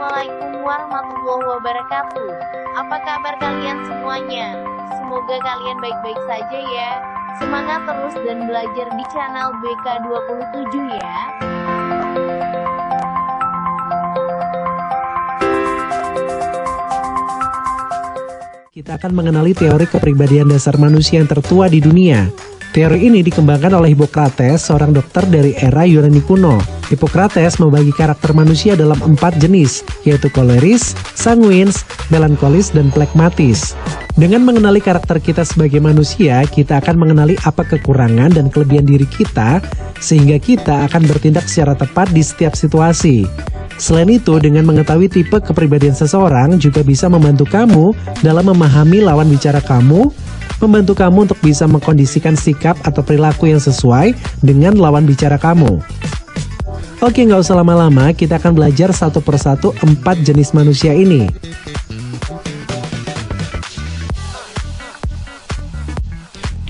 Assalamualaikum warahmatullahi wabarakatuh. Apa kabar kalian semuanya? Semoga kalian baik-baik saja ya. Semangat terus dan belajar di channel BK27 ya. Kita akan mengenali teori kepribadian dasar manusia yang tertua di dunia. Teori ini dikembangkan oleh Hippocrates, seorang dokter dari era Yunani kuno. Hippocrates membagi karakter manusia dalam 4 jenis, yaitu koleris, sanguins, melankolis, dan plekmatis. Dengan mengenali karakter kita sebagai manusia, kita akan mengenali apa kekurangan dan kelebihan diri kita, sehingga kita akan bertindak secara tepat di setiap situasi. Selain itu, dengan mengetahui tipe kepribadian seseorang juga bisa membantu kamu dalam memahami lawan bicara kamu, membantu kamu untuk bisa mengkondisikan sikap atau perilaku yang sesuai dengan lawan bicara kamu. Oke, nggak usah lama-lama, kita akan belajar satu persatu 4 jenis manusia ini.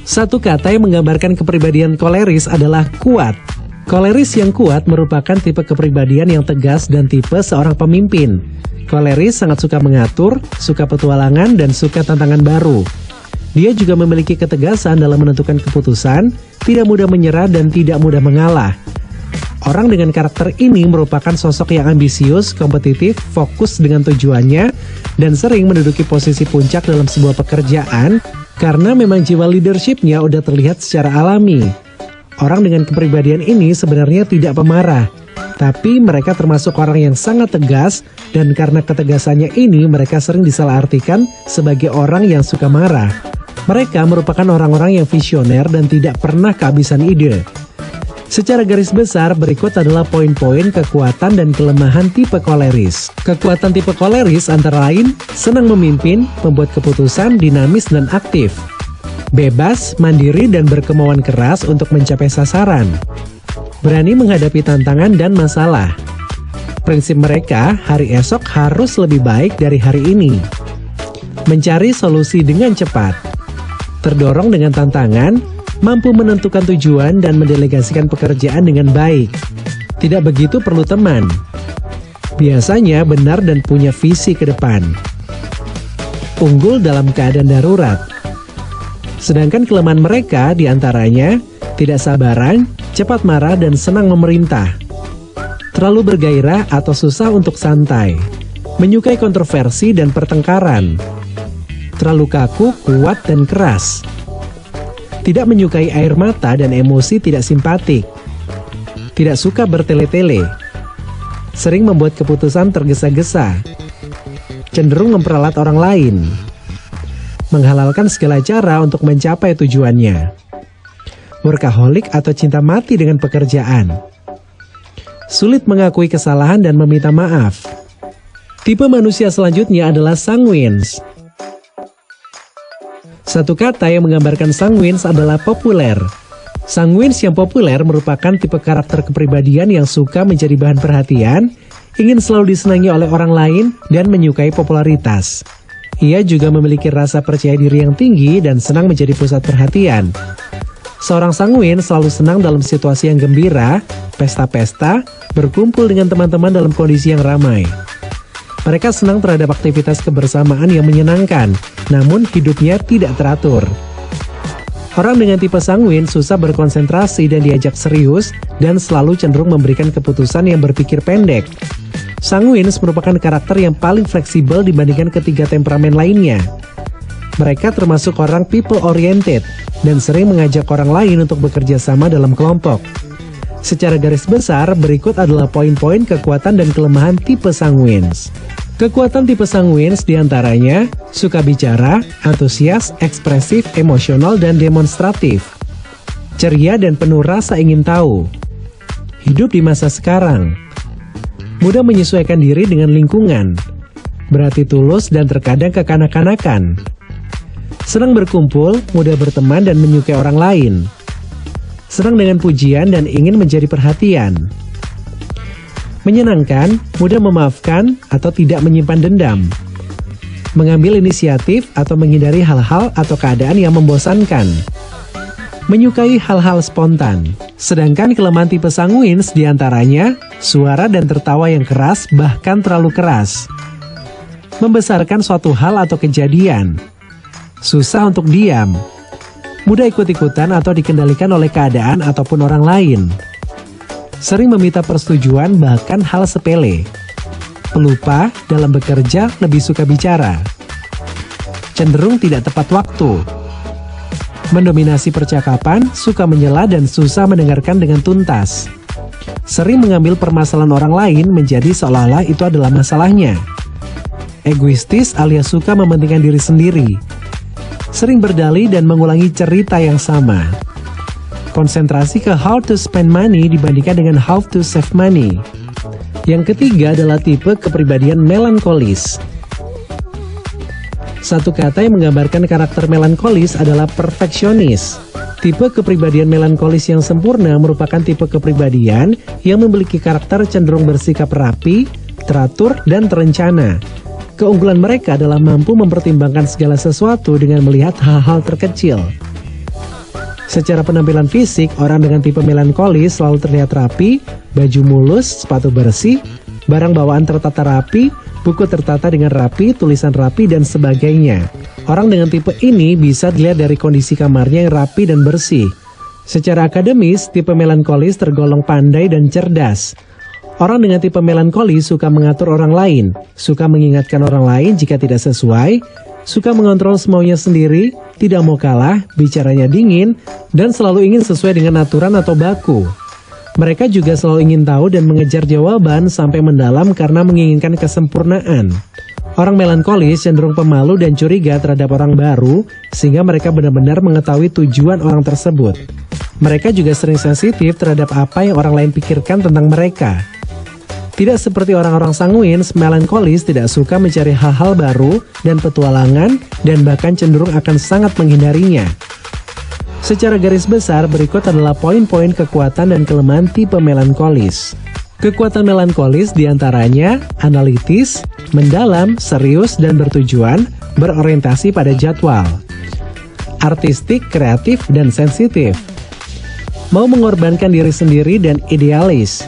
Satu kata yang menggambarkan kepribadian koleris adalah kuat. Koleris yang kuat merupakan tipe kepribadian yang tegas dan tipe seorang pemimpin. Koleris sangat suka mengatur, suka petualangan, dan suka tantangan baru. Dia juga memiliki ketegasan dalam menentukan keputusan, tidak mudah menyerah, dan tidak mudah mengalah. Orang dengan karakter ini merupakan sosok yang ambisius, kompetitif, fokus dengan tujuannya, dan sering menduduki posisi puncak dalam sebuah pekerjaan karena memang jiwa leadership-nya udah terlihat secara alami. Orang dengan kepribadian ini sebenarnya tidak pemarah, tapi mereka termasuk orang yang sangat tegas, dan karena ketegasannya ini mereka sering disalahartikan sebagai orang yang suka marah. Mereka merupakan orang-orang yang visioner dan tidak pernah kehabisan ide. Secara garis besar, berikut adalah poin-poin kekuatan dan kelemahan tipe koleris. Kekuatan tipe koleris antara lain, senang memimpin, membuat keputusan, dinamis dan aktif. Bebas, mandiri dan berkemauan keras untuk mencapai sasaran. Berani menghadapi tantangan dan masalah. Prinsip mereka, hari esok harus lebih baik dari hari ini. Mencari solusi dengan cepat. Terdorong dengan tantangan, mampu menentukan tujuan dan mendelegasikan pekerjaan dengan baik. Tidak begitu perlu teman. Biasanya benar dan punya visi ke depan. Unggul dalam keadaan darurat. Sedangkan kelemahan mereka diantaranya tidak sabaran, cepat marah dan senang memerintah. Terlalu bergairah atau susah untuk santai. Menyukai kontroversi dan pertengkaran. Terlalu kaku, kuat dan keras. Tidak menyukai air mata dan emosi tidak simpatik. Tidak suka bertele-tele. Sering membuat keputusan tergesa-gesa. Cenderung memperalat orang lain. Menghalalkan segala cara untuk mencapai tujuannya. Workaholic atau cinta mati dengan pekerjaan. Sulit mengakui kesalahan dan meminta maaf. Tipe manusia selanjutnya adalah sanguins. Satu kata yang menggambarkan sanguins adalah populer. Sanguins yang populer merupakan tipe karakter kepribadian yang suka menjadi bahan perhatian, ingin selalu disenangi oleh orang lain, dan menyukai popularitas. Ia juga memiliki rasa percaya diri yang tinggi dan senang menjadi pusat perhatian. Seorang sanguin selalu senang dalam situasi yang gembira, pesta-pesta, berkumpul dengan teman-teman dalam kondisi yang ramai. Mereka senang terhadap aktivitas kebersamaan yang menyenangkan, namun hidupnya tidak teratur. Orang dengan tipe sanguin susah berkonsentrasi dan diajak serius, dan selalu cenderung memberikan keputusan yang berpikir pendek. Sanguins merupakan karakter yang paling fleksibel dibandingkan ketiga temperamen lainnya. Mereka termasuk orang people-oriented, dan sering mengajak orang lain untuk bekerja sama dalam kelompok. Secara garis besar, berikut adalah poin-poin kekuatan dan kelemahan tipe sanguins. Kekuatan tipe sanguins diantaranya suka bicara, antusias, ekspresif, emosional, dan demonstratif. Ceria dan penuh rasa ingin tahu. Hidup di masa sekarang. Mudah menyesuaikan diri dengan lingkungan. Berhati tulus dan terkadang kekanak-kanakan. Senang berkumpul, mudah berteman dan menyukai orang lain. Senang dengan pujian dan ingin menjadi perhatian. Menyenangkan, mudah memaafkan atau tidak menyimpan dendam. Mengambil inisiatif atau menghindari hal-hal atau keadaan yang membosankan. menyukai hal-hal spontan. Sedangkan kelemahan tipe sanguins diantaranya suara dan tertawa yang keras bahkan terlalu keras. Membesarkan suatu hal atau kejadian. Susah untuk diam. Mudah ikut-ikutan atau dikendalikan oleh keadaan ataupun orang lain. Sering meminta persetujuan bahkan hal sepele. Pelupa, dalam bekerja lebih suka bicara. Cenderung tidak tepat waktu. Mendominasi percakapan, suka menyela dan susah mendengarkan dengan tuntas. Sering mengambil permasalahan orang lain menjadi seolah-olah itu adalah masalahnya. Egoistis alias suka mementingkan diri sendiri. Sering berdalih dan mengulangi cerita yang sama. Konsentrasi ke how to spend money dibandingkan dengan how to save money. Yang ketiga adalah tipe kepribadian melankolis. Satu kata yang menggambarkan karakter melankolis adalah perfeksionis. Tipe kepribadian melankolis yang sempurna merupakan tipe kepribadian yang memiliki karakter cenderung bersikap rapi, teratur, dan terencana. Keunggulan mereka adalah mampu mempertimbangkan segala sesuatu dengan melihat hal-hal terkecil. Secara penampilan fisik, orang dengan tipe melankolis selalu terlihat rapi, baju mulus, sepatu bersih, barang bawaan tertata rapi, buku tertata dengan rapi, tulisan rapi, dan sebagainya. Orang dengan tipe ini bisa dilihat dari kondisi kamarnya yang rapi dan bersih. Secara akademis, tipe melankolis tergolong pandai dan cerdas. Orang dengan tipe melankolis suka mengatur orang lain, suka mengingatkan orang lain jika tidak sesuai, suka mengontrol semaunya sendiri, tidak mau kalah, bicaranya dingin, dan selalu ingin sesuai dengan aturan atau baku. Mereka juga selalu ingin tahu dan mengejar jawaban sampai mendalam karena menginginkan kesempurnaan. Orang melankolis cenderung pemalu dan curiga terhadap orang baru, sehingga mereka benar-benar mengetahui tujuan orang tersebut. Mereka juga sering sensitif terhadap apa yang orang lain pikirkan tentang mereka. Tidak seperti orang-orang sanguins, melankolis tidak suka mencari hal-hal baru dan petualangan, dan bahkan cenderung akan sangat menghindarinya. Secara garis besar, berikut adalah poin-poin kekuatan dan kelemahan tipe melankolis. Kekuatan melankolis diantaranya analitis, mendalam, serius, dan bertujuan, berorientasi pada jadwal. Artistik, kreatif, dan sensitif. Mau mengorbankan diri sendiri dan idealis.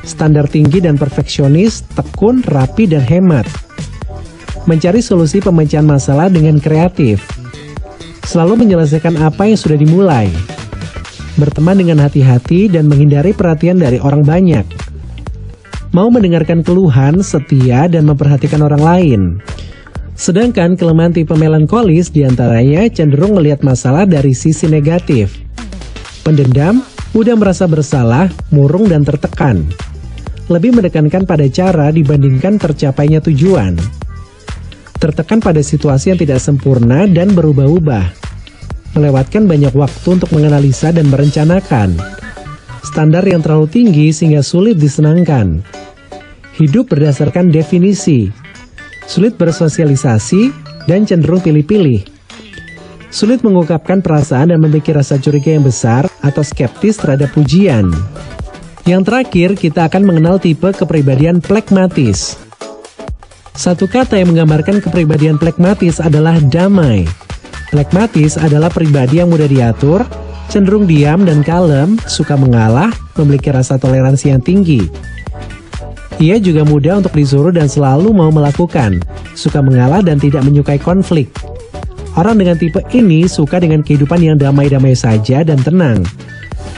Standar tinggi dan perfeksionis, tekun, rapi, dan hemat. Mencari solusi pemecahan masalah dengan kreatif. Selalu menyelesaikan apa yang sudah dimulai. Berteman dengan hati-hati dan menghindari perhatian dari orang banyak. Mau mendengarkan keluhan, setia, dan memperhatikan orang lain. Sedangkan kelemahan tipe melankolis diantaranya cenderung melihat masalah dari sisi negatif. Pendendam, mudah merasa bersalah, murung, dan tertekan. Lebih menekankan pada cara dibandingkan tercapainya tujuan. Tertekan pada situasi yang tidak sempurna dan berubah-ubah. Melewatkan banyak waktu untuk menganalisa dan merencanakan. Standar yang terlalu tinggi sehingga sulit disenangkan. Hidup berdasarkan definisi. Sulit bersosialisasi dan cenderung pilih-pilih. Sulit mengungkapkan perasaan dan memiliki rasa curiga yang besar atau skeptis terhadap pujian. Yang terakhir, kita akan mengenal tipe kepribadian plekmatis. Satu kata yang menggambarkan kepribadian plekmatis adalah damai. Plekmatis adalah pribadi yang mudah diatur, cenderung diam dan kalem, suka mengalah, memiliki rasa toleransi yang tinggi. Ia juga mudah untuk disuruh dan selalu mau melakukan, suka mengalah dan tidak menyukai konflik. Orang dengan tipe ini suka dengan kehidupan yang damai-damai saja dan tenang.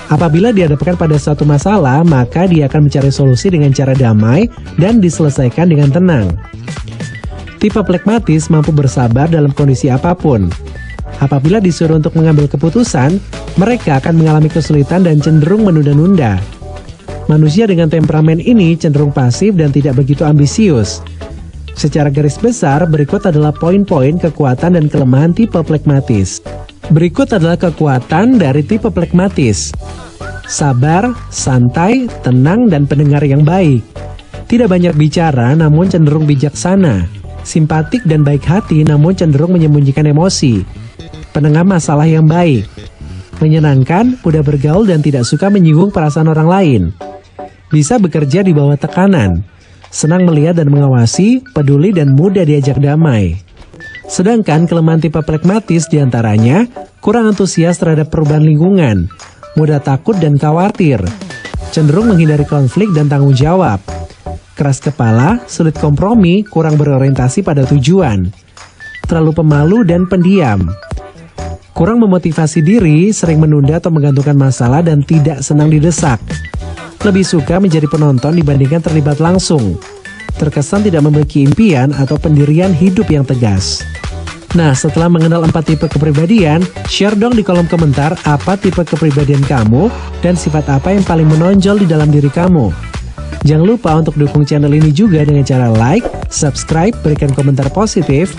Apabila dihadapkan pada suatu masalah, maka dia akan mencari solusi dengan cara damai dan diselesaikan dengan tenang. Tipe plekmatis mampu bersabar dalam kondisi apapun. Apabila disuruh untuk mengambil keputusan, mereka akan mengalami kesulitan dan cenderung menunda-nunda. Manusia dengan temperamen ini cenderung pasif dan tidak begitu ambisius. Secara garis besar, berikut adalah poin-poin kekuatan dan kelemahan tipe plekmatis. Berikut adalah kekuatan dari tipe plekmatis. Sabar, santai, tenang, dan pendengar yang baik. Tidak banyak bicara namun cenderung bijaksana. Simpatik dan baik hati namun cenderung menyembunyikan emosi. Penengah masalah yang baik. Menyenangkan, mudah bergaul dan tidak suka menyinggung perasaan orang lain. Bisa bekerja di bawah tekanan. Senang melihat dan mengawasi, peduli dan mudah diajak damai. Sedangkan kelemahan tipe flegmatis diantaranya kurang antusias terhadap perubahan lingkungan, mudah takut dan khawatir, cenderung menghindari konflik dan tanggung jawab, keras kepala, sulit kompromi, kurang berorientasi pada tujuan, terlalu pemalu dan pendiam, kurang memotivasi diri, sering menunda atau menggantungkan masalah dan tidak senang didesak, lebih suka menjadi penonton dibandingkan terlibat langsung, terkesan tidak memiliki impian atau pendirian hidup yang tegas. Nah, setelah mengenal 4 tipe kepribadian, share dong di kolom komentar apa tipe kepribadian kamu dan sifat apa yang paling menonjol di dalam diri kamu. Jangan lupa untuk dukung channel ini juga dengan cara like, subscribe, berikan komentar positif,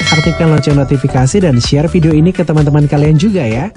aktifkan lonceng notifikasi dan share video ini ke teman-teman kalian juga ya.